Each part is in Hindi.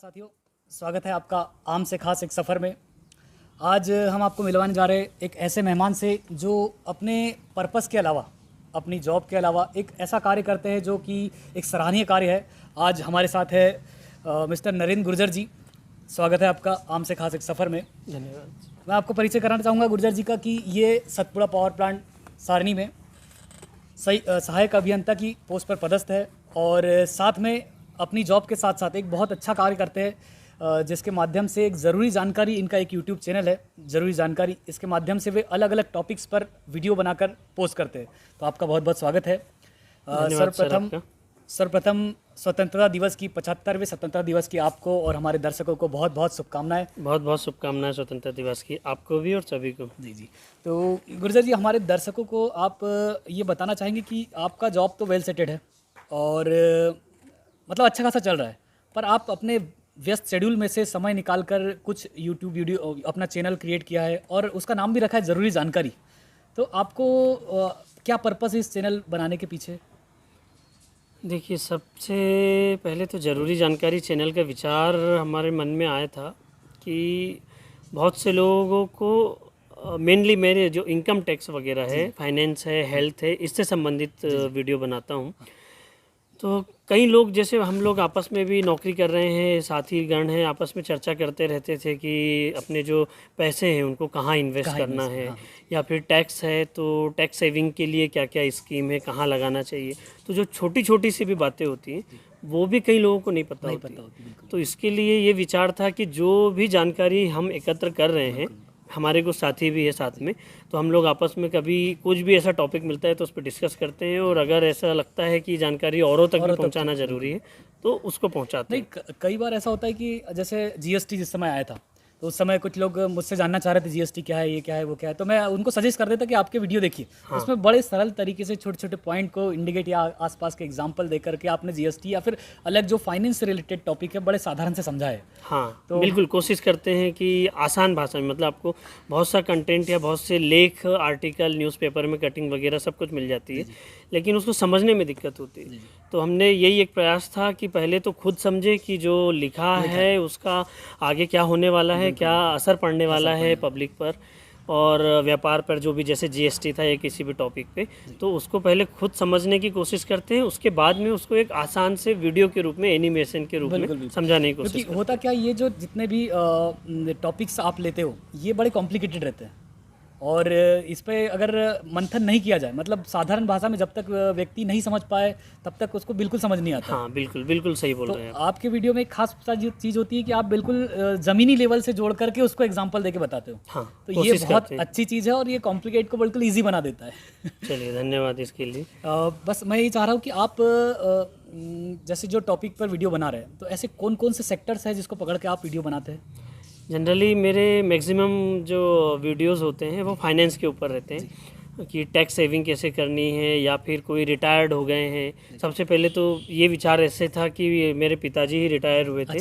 साथियों, स्वागत है आपका आम से खास एक सफ़र में। आज हम आपको मिलवाने जा रहे हैं एक ऐसे मेहमान से जो अपने पर्पस के अलावा, अपनी जॉब के अलावा एक ऐसा कार्य करते हैं जो कि एक सराहनीय कार्य है। आज हमारे साथ है मिस्टर नरेंद्र गुर्जर जी। स्वागत है आपका आम से खास एक सफ़र में। धन्यवाद। मैं आपको परिचय कराना चाहूँगा गुर्जर जी का कि ये सतपुड़ा पावर प्लांट सारनी में सहायक अभियंता की पोस्ट पर पदस्थ है और साथ में अपनी जॉब के साथ साथ एक बहुत अच्छा कार्य करते हैं, जिसके माध्यम से एक ज़रूरी जानकारी, इनका एक यूट्यूब चैनल है ज़रूरी जानकारी, इसके माध्यम से वे अलग अलग टॉपिक्स पर वीडियो बनाकर पोस्ट करते हैं। तो आपका बहुत बहुत स्वागत है। सर्वप्रथम स्वतंत्रता दिवस की 75वें स्वतंत्रता दिवस की आपको और हमारे दर्शकों को बहुत बहुत शुभकामनाएं। बहुत बहुत शुभकामनाएं स्वतंत्रता दिवस की, आपको भी और सभी को। जी जी। तो गुर्जर जी, हमारे दर्शकों को आप ये बताना चाहेंगे कि आपका जॉब तो वेल सेटेड है और मतलब अच्छा खासा चल रहा है, पर आप अपने व्यस्त शेड्यूल में से समय निकाल कर कुछ यूट्यूब वीडियो, अपना चैनल क्रिएट किया है और उसका नाम भी रखा है ज़रूरी जानकारी। तो आपको क्या पर्पस है इस चैनल बनाने के पीछे? देखिए, सबसे पहले तो ज़रूरी जानकारी चैनल का विचार हमारे मन में आया था कि बहुत से लोगों को मेनली मेरे जो इनकम टैक्स वगैरह है, फाइनेंस है, हेल्थ है, इससे संबंधित वीडियो बनाता हूँ। तो कई लोग, जैसे हम लोग आपस में भी नौकरी कर रहे हैं, साथी गण हैं, आपस में चर्चा करते रहते थे कि अपने जो पैसे हैं उनको कहाँ इन्वेस्ट करना है, या फिर टैक्स है तो टैक्स सेविंग के लिए क्या क्या स्कीम है, कहाँ लगाना चाहिए। तो जो छोटी छोटी सी भी बातें होती हैं वो भी कई लोगों को नहीं पता होती। तो इसके लिए ये विचार था कि जो भी जानकारी हम एकत्र कर रहे हैं, हमारे कुछ साथी भी है साथ में, तो हम लोग आपस में कभी कुछ भी ऐसा टॉपिक मिलता है तो उस पर डिस्कस करते हैं, और अगर ऐसा लगता है कि जानकारी औरों तक भी पहुंचाना ज़रूरी है तो उसको पहुंचाते हैं। नहीं, कई बार ऐसा होता है कि जैसे जीएसटी जिस समय आया था तो उस समय कुछ लोग मुझसे जानना चाह रहे थे जीएसटी क्या है, ये क्या है, वो क्या है, तो मैं उनको सजेस्ट कर देता कि आपके वीडियो देखिए। उसमें बड़े सरल तरीके से छोटे छोटे पॉइंट को इंडिकेट या आसपास के एग्जांपल देकर के आपने जीएसटी या फिर अलग जो फाइनेंस से रिलेटेड टॉपिक है बड़े साधारण से समझा है। हाँ, तो बिल्कुल कोशिश करते हैं कि आसान भाषा में, मतलब आपको बहुत सा कंटेंट या बहुत से लेख, आर्टिकल, न्यूज़पेपर में कटिंग वगैरह सब कुछ मिल जाती है, लेकिन उसको समझने में दिक्कत होती है। तो हमने यही एक प्रयास था कि पहले तो खुद समझे कि जो लिखा है उसका आगे क्या होने वाला है, क्या असर पड़ने वाला है पब्लिक पर और व्यापार पर, जो भी जैसे जीएसटी था या किसी भी टॉपिक पे, तो उसको पहले खुद समझने की कोशिश करते हैं। उसके बाद में उसको एक आसान से वीडियो के रूप में, एनिमेशन के रूप में समझाने की कोशिश करते हैं। होता क्या, ये जो जितने भी टॉपिक्स आप लेते हो ये बड़े कॉम्प्लिकेटेड रहते हैं और इस पे अगर मंथन नहीं किया जाए, मतलब साधारण भाषा में जब तक व्यक्ति नहीं समझ पाए तब तक उसको बिल्कुल समझ नहीं आता। हाँ, बिल्कुल बिल्कुल सही बोल रहे हैं तो आपके वीडियो में एक खास चीज़ होती है कि आप बिल्कुल ज़मीनी लेवल से जोड़ करके उसको एग्जांपल देके बताते हो। हाँ, तो ये बहुत अच्छी चीज़ है और ये कॉम्प्लिकेट को बिल्कुल ईजी बना देता है। चलिए, धन्यवाद इसके लिए। बस मैं ये चाह रहा हूँ कि आप जैसे जो टॉपिक पर वीडियो बना रहे हैं, तो ऐसे कौन कौन से सेक्टर्स हैं जिसको पकड़ के आप वीडियो बनाते हैं? जनरली मेरे मैक्सिमम जो वीडियोस होते हैं वो फाइनेंस के ऊपर रहते हैं कि टैक्स सेविंग कैसे करनी है, या फिर कोई रिटायर्ड हो गए हैं। सबसे पहले तो ये विचार ऐसे था कि मेरे पिताजी ही रिटायर हुए थे।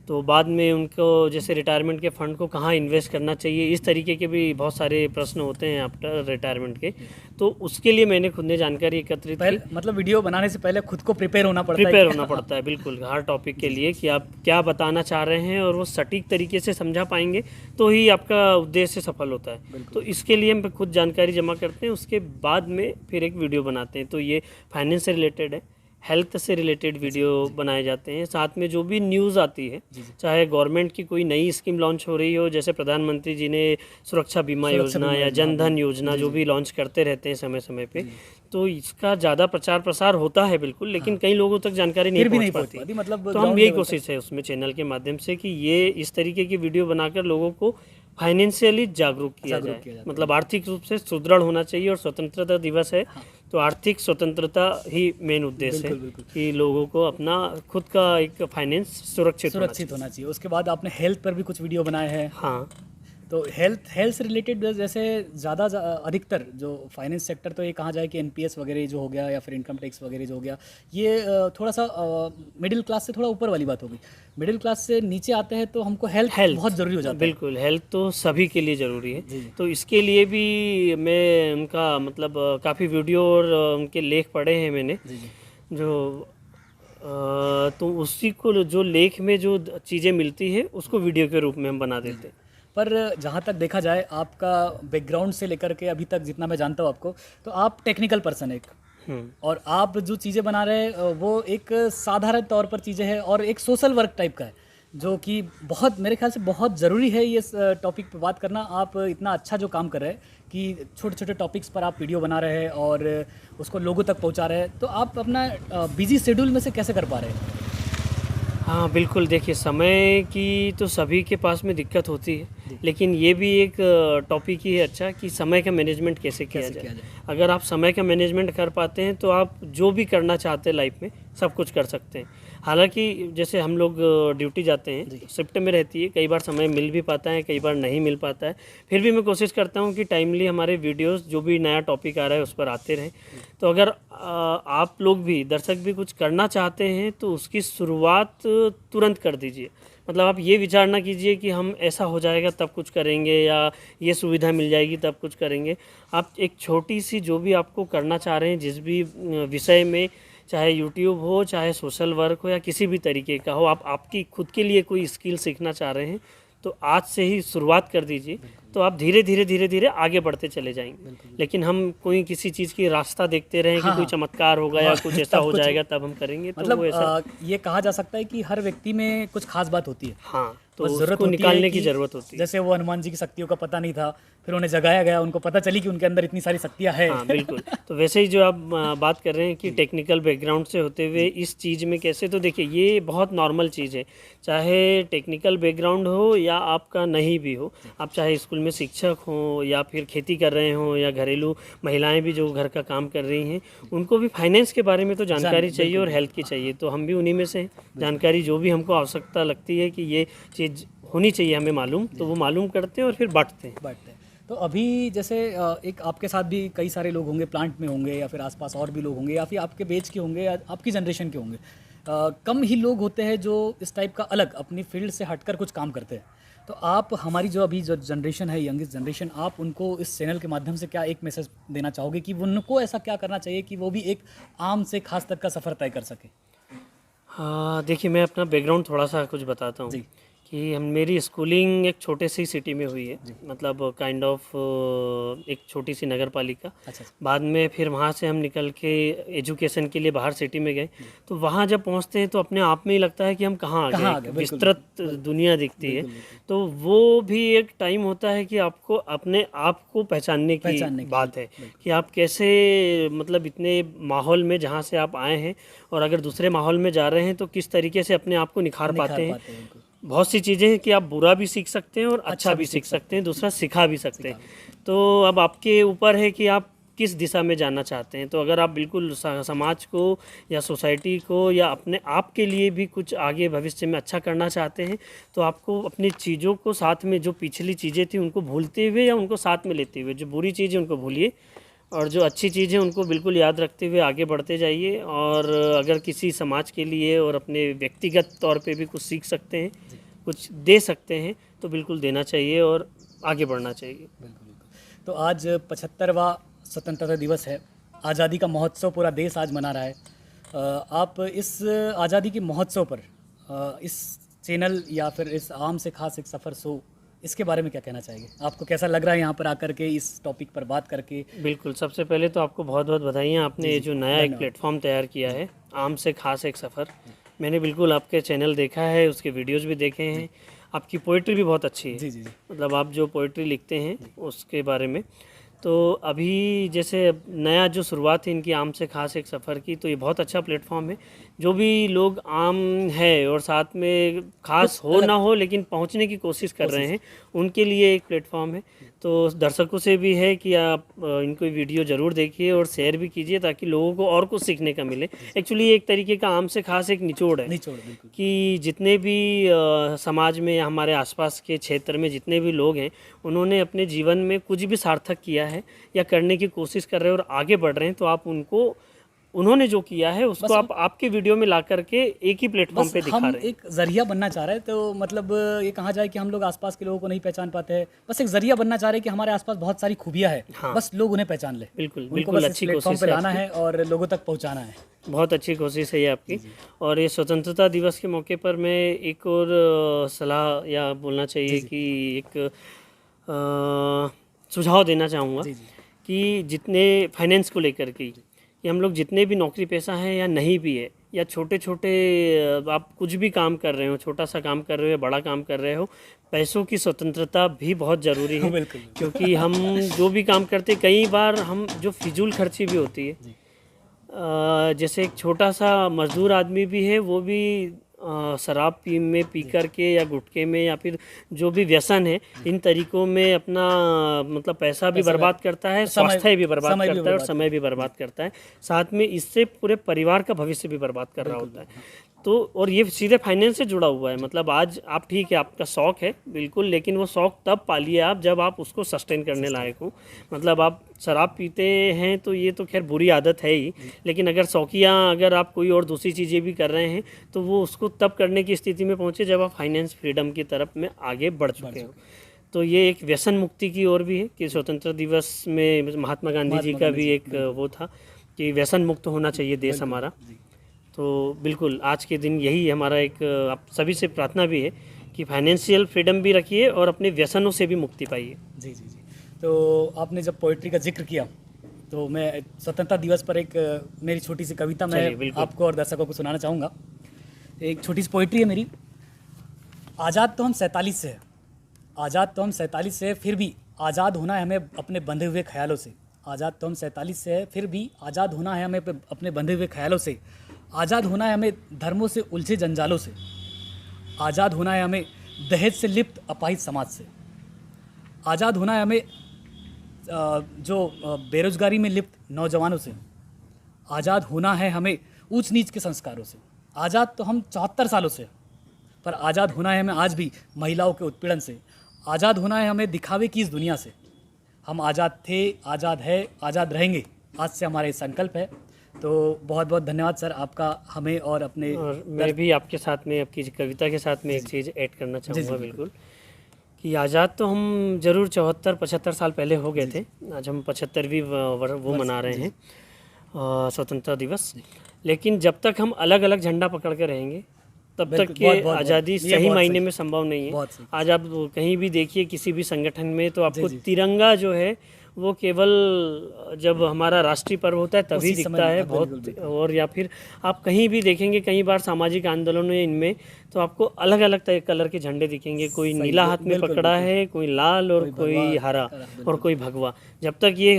तो बाद में उनको जैसे रिटायरमेंट के फंड को कहाँ इन्वेस्ट करना चाहिए, इस तरीके के भी बहुत सारे प्रश्न होते हैं आफ्टर रिटायरमेंट के। तो उसके लिए मैंने खुद ने जानकारी एकत्रित की। मतलब वीडियो बनाने से पहले खुद को प्रिपेयर होना पड़ता है बिल्कुल, हर टॉपिक के लिए कि आप क्या बताना चाह रहे हैं और वो सटीक तरीके से समझा पाएंगे तो ही आपका उद्देश्य सफल होता है। तो इसके लिए हम खुद जानकारी जमा करते हैं, उसके बाद में फिर एक वीडियो बनाते हैं। तो ये फाइनेंस से रिलेटेड है, हेल्थ से रिलेटेड वीडियो बनाए जाते हैं, साथ में जो भी न्यूज़ आती है, चाहे गवर्नमेंट की कोई नई स्कीम लॉन्च हो रही हो, जैसे प्रधानमंत्री जी ने सुरक्षा बीमा योजना या जन धन योजना जो भी लॉन्च करते रहते हैं समय समय पे, तो इसका ज़्यादा प्रचार प्रसार होता है बिल्कुल, लेकिन कई लोगों तक जानकारी नहीं पहुंच पाती। मतलब तो हम यही कोशिश है उसमें चैनल के माध्यम से कि ये इस तरीके की वीडियो बनाकर लोगों को फाइनेंशियली जागरूक किया जाए। मतलब आर्थिक रूप से सुदृढ़ होना चाहिए, और स्वतंत्रता दिवस है तो आर्थिक स्वतंत्रता ही मेन उद्देश्य है कि लोगों को अपना खुद का एक फाइनेंस सुरक्षित होना चाहिए। उसके बाद आपने हेल्थ पर भी कुछ वीडियो बनाए हैं। हाँ, तो हेल्थ से रिलेटेड जैसे ज़्यादा अधिकतर जो फाइनेंस सेक्टर, तो ये कहा जाए कि एनपीएस वगैरह जो हो गया या फिर इनकम टैक्स वगैरह जो हो गया, ये थोड़ा सा मिडिल क्लास से थोड़ा ऊपर वाली बात होगी। मिडिल क्लास से नीचे आते हैं तो हमको हेल्थ बहुत ज़रूरी हो जाता है। बिल्कुल, हेल्थ तो सभी के लिए ज़रूरी है। तो इसके लिए भी मैं उनका मतलब काफ़ी वीडियो और उनके लेख पढ़े हैं मैंने, जो तो उसी को जो लेख में जो चीज़ें मिलती है उसको वीडियो के रूप में हम बना देते हैं। पर जहाँ तक देखा जाए आपका बैकग्राउंड से लेकर के अभी तक जितना मैं जानता हूँ आपको, तो आप टेक्निकल पर्सन एक, और आप जो चीज़ें बना रहे हैं वो एक साधारण तौर पर चीज़ें हैं और एक सोशल वर्क टाइप का है, जो कि बहुत मेरे ख्याल से बहुत ज़रूरी है ये टॉपिक पे बात करना। आप इतना अच्छा जो काम कर रहे हैं कि छोटे छोटे टॉपिक्स पर आप वीडियो बना रहे हैं और उसको लोगों तक पहुंचा रहे हैं, तो आप अपना बिजी शेड्यूल में से कैसे कर पा रहे हैं? हाँ बिल्कुल, देखिए समय की तो सभी के पास में दिक्कत होती है, लेकिन ये भी एक टॉपिक ही है अच्छा कि समय का मैनेजमेंट कैसे किया जाए। अगर आप समय का मैनेजमेंट कर पाते हैं तो आप जो भी करना चाहते हैं लाइफ में सब कुछ कर सकते हैं। हालांकि जैसे हम लोग ड्यूटी जाते हैं, शिफ्ट में रहती है, कई बार समय मिल भी पाता है, कई बार नहीं मिल पाता है, फिर भी मैं कोशिश करता हूँ कि टाइमली हमारे वीडियोस जो भी नया टॉपिक आ रहा है उस पर आते रहें। तो अगर आप लोग भी, दर्शक भी कुछ करना चाहते हैं तो उसकी शुरुआत तुरंत कर दीजिए। मतलब आप ये विचार ना कीजिए कि हम ऐसा हो जाएगा तब कुछ करेंगे या ये सुविधा मिल जाएगी तब कुछ करेंगे। आप एक छोटी सी जो भी आपको करना चाह रहे हैं, जिस भी विषय में, चाहे यूट्यूब हो, चाहे सोशल वर्क हो या किसी भी तरीके का हो, आप आपकी खुद के लिए कोई स्किल सीखना चाह रहे हैं तो आज से ही शुरुआत कर दीजिए। तो आप धीरे धीरे आगे बढ़ते चले जाएंगे। लेकिन हम कोई किसी चीज़ की रास्ता देखते रहें कि कोई चमत्कार होगा या कुछ ऐसा हो जाएगा तब हम करेंगे, तो मतलब वो ऐसा ये कहा जा सकता है कि हर व्यक्ति में कुछ खास बात होती है। हाँ, तो बस जरूरत उसको होती है निकालने की कि ज़रूरत होती है। जैसे वो हनुमान जी की शक्तियों का पता नहीं था, फिर उन्हें जगाया गया, उनको पता चली कि उनके अंदर इतनी सारी शक्तियाँ हैं। हाँ बिल्कुल। तो वैसे ही जो आप बात कर रहे हैं कि टेक्निकल बैकग्राउंड से होते हुए इस चीज़ में कैसे, तो देखिए ये बहुत नॉर्मल चीज़ है, चाहे टेक्निकल बैकग्राउंड हो या आपका नहीं भी हो। आप चाहे स्कूल में शिक्षक हों या फिर खेती कर रहे हों या घरेलू महिलाएं भी जो घर का काम कर रही हैं, उनको भी फाइनेंस के बारे में तो जानकारी चाहिए और हेल्थ की चाहिए। तो हम भी उन्हीं में से हैं। जानकारी जो भी हमको आवश्यकता लगती है कि ये चीज़ होनी चाहिए हमें मालूम, तो वो मालूम करते हैं और फिर बांटते हैं। तो अभी जैसे एक आपके साथ भी कई सारे लोग होंगे, प्लांट में होंगे या फिर आसपास और भी लोग होंगे या फिर आपके बेच के होंगे या आपकी जनरेशन के होंगे। कम ही लोग होते हैं जो इस टाइप का अलग अपनी फील्ड से हटकर कुछ काम करते हैं। तो आप हमारी जो अभी जो जनरेशन है, यंगेस्ट जनरेशन, आप उनको इस चैनल के माध्यम से क्या एक मैसेज देना चाहोगे कि उनको ऐसा क्या करना चाहिए कि वो भी एक आम से खास तक का सफ़र तय कर सके? हाँ देखिए, मैं अपना बैकग्राउंड थोड़ा सा कुछ बताता हूँ कि मेरी स्कूलिंग एक छोटे सी सिटी में हुई है, मतलब काइंड ऑफ एक छोटी सी नगर पालिका। बाद में फिर वहाँ से हम निकल के एजुकेशन के लिए बाहर सिटी में गए। तो वहाँ जब पहुँचते हैं तो अपने आप में ही लगता है कि हम कहाँ आ गए, विस्तृत दुनिया दिखती है। तो वो भी एक टाइम होता है कि आपको अपने आप को पहचानने की बात है कि आप कैसे, मतलब इतने माहौल में जहाँ से आप आए हैं और अगर दूसरे माहौल में जा रहे हैं तो किस तरीके से अपने आप को निखार पाते हैं। बहुत सी चीज़ें हैं कि आप बुरा भी सीख सकते हैं और अच्छा भी सीख सकते हैं, दूसरा सिखा भी सकते हैं। तो अब आपके ऊपर है कि आप किस दिशा में जाना चाहते हैं। तो अगर आप बिल्कुल समाज को या सोसाइटी को या अपने आप के लिए भी कुछ आगे भविष्य में अच्छा करना चाहते हैं तो आपको अपनी चीज़ों को साथ में, जो पिछली चीज़ें थी उनको भूलते हुए या उनको साथ में लेते हुए, जो बुरी चीज़ें उनको भूलिए और जो अच्छी चीज़ है उनको बिल्कुल याद रखते हुए आगे बढ़ते जाइए। और अगर किसी समाज के लिए और अपने व्यक्तिगत तौर पे भी कुछ सीख सकते हैं, कुछ दे सकते हैं, तो बिल्कुल देना चाहिए और आगे बढ़ना चाहिए। तो आज 75वां स्वतंत्रता दिवस है, आज़ादी का महोत्सव पूरा देश आज मना रहा है। आप इस आज़ादी के महोत्सव पर इस चैनल या फिर इस आम से खास एक सफ़र शो, इसके बारे में क्या कहना चाहेंगे? आपको कैसा लग रहा है यहाँ पर आकर के इस टॉपिक पर बात करके? बिल्कुल, सबसे पहले तो आपको बहुत बहुत बधाइयाँ, आपने ये जो नया एक प्लेटफॉर्म तैयार किया है, आम से खास एक सफ़र। मैंने बिल्कुल आपके चैनल देखा है, उसके वीडियोज़ भी देखे हैं। आपकी पोइट्री भी बहुत अच्छी है। जी। मतलब आप जो पोइट्री लिखते हैं उसके बारे में। तो अभी जैसे नया जो शुरुआत है इनकी आम से खास एक सफ़र की, तो ये बहुत अच्छा प्लेटफॉर्म है। जो भी लोग आम है और साथ में खास हो ना हो लेकिन पहुंचने की कोशिश कर रहे हैं, उनके लिए एक प्लेटफॉर्म है। तो दर्शकों से भी है कि आप इनको वीडियो ज़रूर देखिए और शेयर भी कीजिए ताकि लोगों को और कुछ सीखने का मिले। एक्चुअली एक तरीके का आम से खास एक निचोड़ है कि जितने भी समाज में या हमारे आसपास के क्षेत्र में जितने भी लोग हैं, उन्होंने अपने जीवन में कुछ भी सार्थक किया है या करने की कोशिश कर रहे हैं और आगे बढ़ रहे हैं, तो आप उनको उन्होंने जो किया है उसको आप आपके वीडियो में ला करके एक ही प्लेटफॉर्म पे दिखा हम रहे हैं। एक जरिया बनना चाह रहे हैं, तो मतलब ये कहा जाए कि हम लोग आसपास के लोगों को नहीं पहचान पाते हैं, बस एक जरिया बनना चाह रहे हैं कि हमारे आसपास बहुत सारी खूबियां हैं, हाँ। बस लोग उन्हें पहचान ले, बिल्कुल उनको बिल्कुल, बस इस अच्छी प्लेटफॉर्म कोशिश पे है लाना आपकी। है और लोगों तक पहुंचाना है। बहुत अच्छी कोशिश है ये आपकी। और ये स्वतंत्रता दिवस के मौके पर मैं एक और सलाह या बोलना चाहिए कि एक सुझाव देना चाहूँगा जी जी कि जितने फाइनेंस को लेकर के कि हम लोग जितने भी नौकरी पेशा हैं या नहीं भी है, या छोटे छोटे आप कुछ भी काम कर रहे हो, छोटा सा काम कर रहे हो या बड़ा काम कर रहे हो, पैसों की स्वतंत्रता भी बहुत ज़रूरी है। बिल्कुल क्योंकि हम जो भी काम करते, कई बार हम जो फिजूल खर्ची भी होती है, जैसे एक छोटा सा मजदूर आदमी भी है, वो भी शराब पी करके या गुटखे में या फिर जो भी व्यसन है, इन तरीकों में अपना मतलब पैसा भी बर्बाद करता है, स्वास्थ्य भी बर्बाद करता है और समय भी बर्बाद करता है, साथ में इससे पूरे परिवार का भविष्य भी बर्बाद कर रहा होता है। तो और ये सीधे फाइनेंस से जुड़ा हुआ है। मतलब आज आप ठीक है, आपका शौक है बिल्कुल, लेकिन वो शौक तब पालिए आप जब आप उसको सस्टेन करने लायक हो। मतलब आप शराब पीते हैं तो ये तो खैर बुरी आदत है ही, लेकिन अगर शौकिया अगर आप कोई और दूसरी चीज़ें भी कर रहे हैं तो वो उसको तब करने की स्थिति में पहुँचे जब आप फाइनेंस फ्रीडम की तरफ में आगे बढ़ चुके हो। तो ये एक व्यसन मुक्ति की ओर भी है कि स्वतंत्रता दिवस में महात्मा गांधी जी का भी एक वो था कि व्यसन मुक्त होना चाहिए देश हमारा। तो बिल्कुल आज के दिन यही हमारा एक आप सभी से प्रार्थना भी है कि फाइनेंशियल फ्रीडम भी रखिए और अपने व्यसनों से भी मुक्ति पाइए। जी जी जी। तो आपने जब पोइट्री का जिक्र किया तो मैं स्वतंत्रता दिवस पर एक मेरी छोटी सी कविता मैं आपको और दर्शकों को सुनाना चाहूँगा। एक छोटी सी पोइट्री है मेरी। आज़ाद तो हम 47 से है, आज़ाद तो हम 47 से है, फिर भी आज़ाद होना है हमें अपने बंधे हुए ख्यालों से। आज़ाद तो हम 47 से है, फिर भी आज़ाद होना है हमें अपने बंधे हुए ख्यालों से। आज़ाद होना है हमें धर्मों से उलझे जंजालों से। आज़ाद होना है हमें दहेज से लिप्त अपाहिज समाज से। आज़ाद होना है हमें जो बेरोजगारी में लिप्त नौजवानों से। आज़ाद होना है हमें ऊंच नीच के संस्कारों से। आज़ाद तो हम 74 सालों से, पर आज़ाद होना है हमें आज भी महिलाओं के उत्पीड़न से। आज़ाद होना है हमें दिखावे की इस दुनिया से। हम आज़ाद थे, आज़ाद है, आज़ाद रहेंगे, आज से हमारा ये संकल्प है। तो बहुत बहुत धन्यवाद सर आपका हमें और अपने। और मैं भी आपके साथ में आपकी कविता के साथ में एक चीज़ ऐड करना चाहूँगा बिल्कुल कि आज़ाद तो हम ज़रूर 74-75 साल पहले हो गए थे। आज हम 75वीं वो मना रहे हैं स्वतंत्रता दिवस। लेकिन जब तक हम अलग अलग झंडा पकड़ के रहेंगे तब तक के आज़ादी सही मायने में संभव नहीं है। आज आप कहीं भी देखिए किसी भी संगठन में तो आपको तिरंगा जो है वो केवल जब हमारा राष्ट्रीय पर्व होता है तभी दिखता है बहुत। और या फिर आप कहीं भी देखेंगे, कई बार सामाजिक आंदोलनों इनमें तो आपको अलग अलग कलर के झंडे दिखेंगे। कोई नीला हाथ में पकड़ा है, कोई लाल और कोई हरा और कोई भगवा। जब तक ये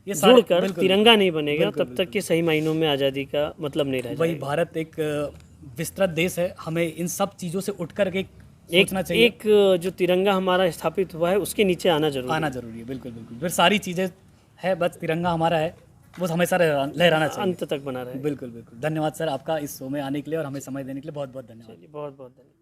जुड़कर तिरंगा नहीं बनेगा तब तक के सही मायनों में आज़ादी का मतलब नहीं रह जाएगा। वही भारत एक विस्तृत देश है, हमें इन सब चीज़ों से उठकर एक जो तिरंगा हमारा स्थापित हुआ है उसके नीचे आना जरूरी है। बिल्कुल बिल्कुल, फिर सारी चीज़ें है, बस तिरंगा हमारा है, वो हमेशा लहराना चाहिए, अंत तक बना रहे। बिल्कुल बिल्कुल। धन्यवाद सर आपका इस शो में आने के लिए और हमें समय देने के लिए बहुत बहुत धन्यवाद। बहुत बहुत धन्यवाद।